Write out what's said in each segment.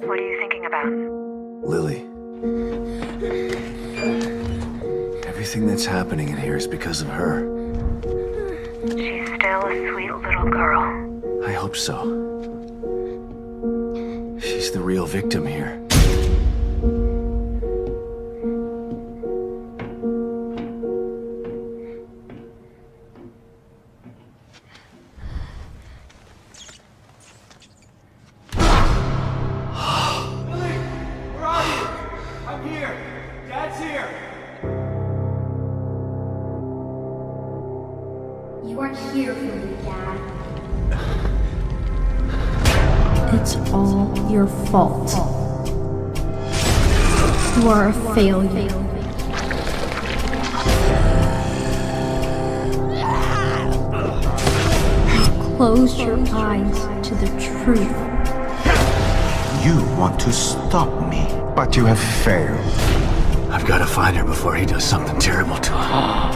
What are you thinking about? Lily. Everything that's happening in here is because of her. She's still a sweet little girl. I hope so. She's the real victim here. You are here for me, Dad. It's all your fault. You are a failure. Close your eyes to the truth. You want to stop me, but you have failed. I've got to find her before he does something terrible to her.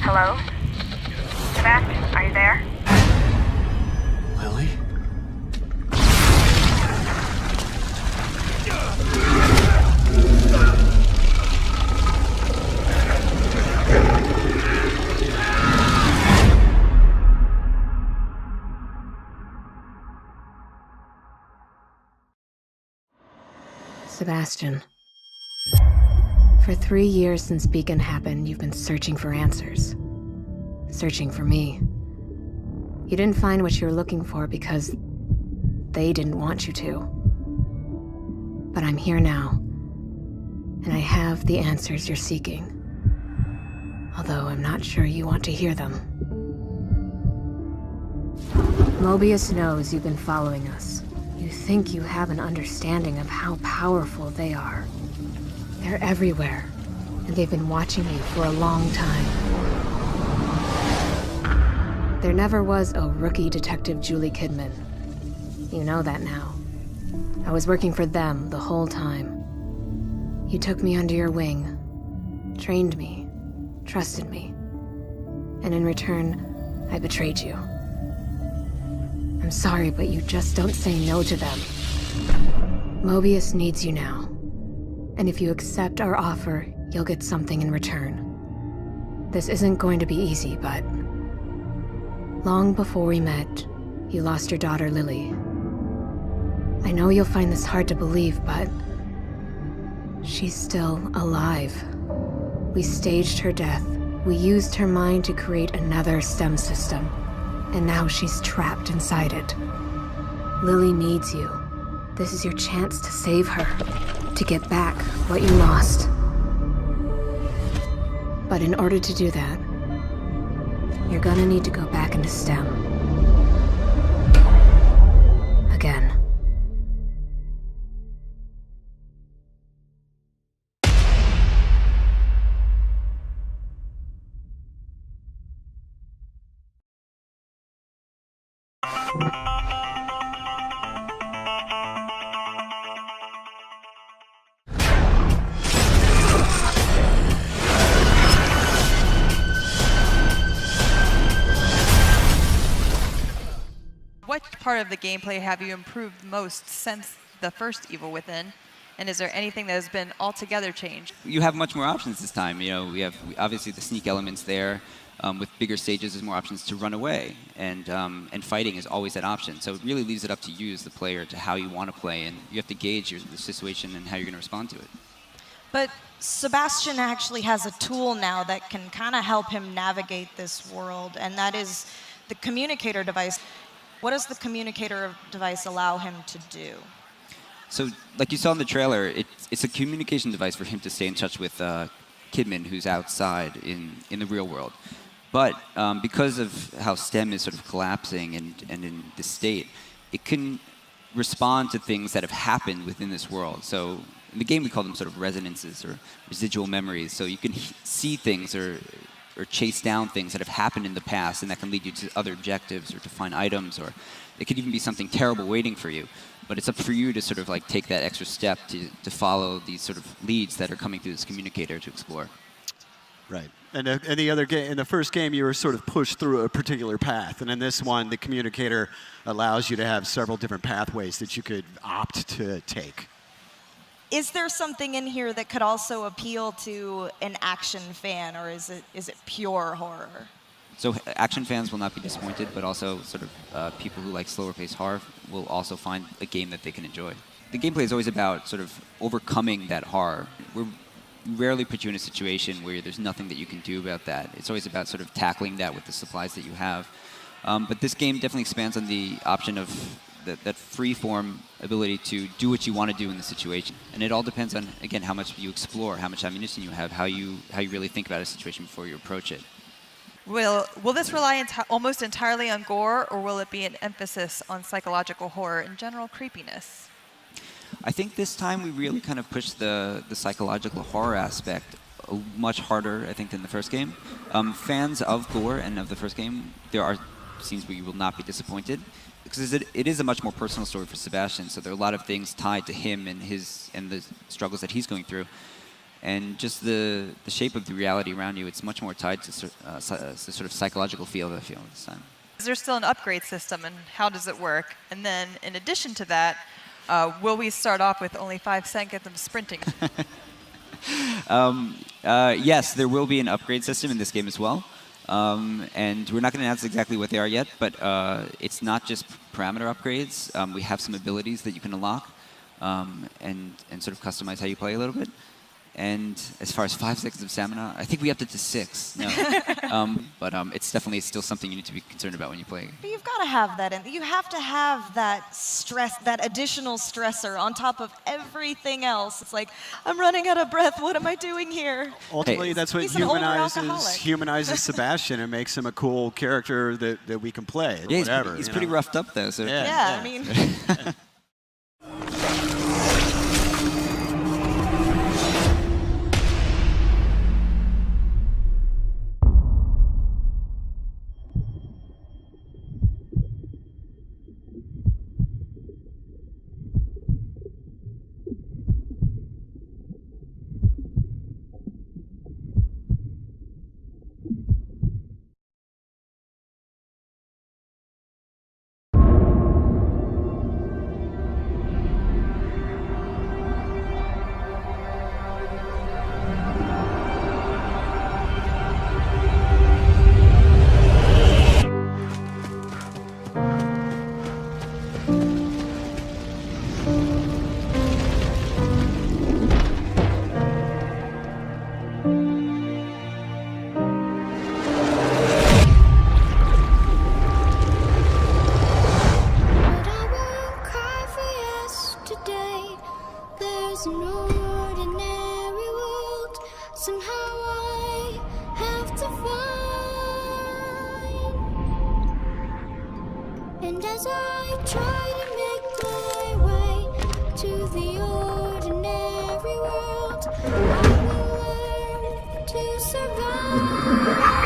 Hello? Sebastian, are you there? Lily? Sebastian. For 3 years since Beacon happened, you've been searching for answers. Searching for me. You didn't find what you were looking for because they didn't want you to. But I'm here now, and I have the answers you're seeking. Although I'm not sure you want to hear them. Mobius knows you've been following us. You think you have an understanding of how powerful they are. They're everywhere, and they've been watching you for a long time. There never was a rookie detective Julie Kidman. You know that now. I was working for them the whole time. You took me under your wing, trained me, trusted me, and in return, I betrayed you. I'm sorry, but you just don't say no to them. Mobius needs you now. And if you accept our offer, you'll get something in return. This isn't going to be easy, but... Long before we met, you lost your daughter, Lily. I know you'll find this hard to believe, but... she's still alive. We staged her death. We used her mind to create another STEM system. And now she's trapped inside it. Lily needs you. This is your chance to save her. To get back what you lost. But in order to do that, you're gonna need to go back into STEM. Again. What part of the gameplay have you improved most since the first Evil Within? And is there anything that has been altogether changed? You have much more options this time. You know, we have obviously the sneak elements there. With bigger stages, there's more options to run away, and fighting is always that option. So it really leaves it up to you as the player to how you want to play, and you have to gauge the situation and how you're going to respond to it. But Sebastian actually has a tool now that can kind of help him navigate this world, and that is the communicator device. What does the communicator device allow him to do? So, like you saw in the trailer, it's a communication device for him to stay in touch with Kidman, who's outside in the real world. But because of how STEM is sort of collapsing and in this state, it can respond to things that have happened within this world. So in the game, we call them sort of resonances or residual memories. So you can see things or chase down things that have happened in the past, and that can lead you to other objectives or to find items, or it could even be something terrible waiting for you. But it's up for you to sort of like take that extra step to follow these sort of leads that are coming through this communicator to explore. Right. And in the first game, you were sort of pushed through a particular path, and in this one, the communicator allows you to have several different pathways that you could opt to take. Is there something in here that could also appeal to an action fan, or is it pure horror? So action fans will not be disappointed, but also sort of people who like slower-paced horror will also find a game that they can enjoy. The gameplay is always about sort of overcoming that horror. We rarely put you in a situation where there's nothing that you can do about that. It's always about sort of tackling that with the supplies that you have. But this game definitely expands on the option of that free-form ability to do what you want to do in the situation. And it all depends on, again, how much you explore, how much ammunition you have, how you really think about a situation before you approach it. Will this rely almost entirely on gore, or will it be an emphasis on psychological horror and general creepiness? I think this time we really kind of pushed the psychological horror aspect much harder, I think, than the first game. Fans of gore and of the first game, there are scenes where you will not be disappointed, because it is a much more personal story for Sebastian, so there are a lot of things tied to him and the struggles that he's going through. And just the shape of the reality around you, it's much more tied to the sort of psychological feel that I feel this time. Is there still an upgrade system, and how does it work? And then, in addition to that, will we start off with only 5 seconds of sprinting? Yes, there will be an upgrade system in this game as well. And we're not going to announce exactly what they are yet, but it's not just parameter upgrades. We have some abilities that you can unlock and sort of customize how you play a little bit. And as far as 5 seconds of stamina, I think we upped it to 6. No. But it's definitely still something you need to be concerned about when you play. But you've got to have that in. You have to have that stress, that additional stressor on top of everything else. It's like, I'm running out of breath. What am I doing here? Ultimately, that's what humanizes Sebastian and makes him a cool character that we can play. Yeah, whatever, he's pretty roughed up, though. So. Yeah, I mean... And as I try to make my way to the ordinary world, I will learn to survive.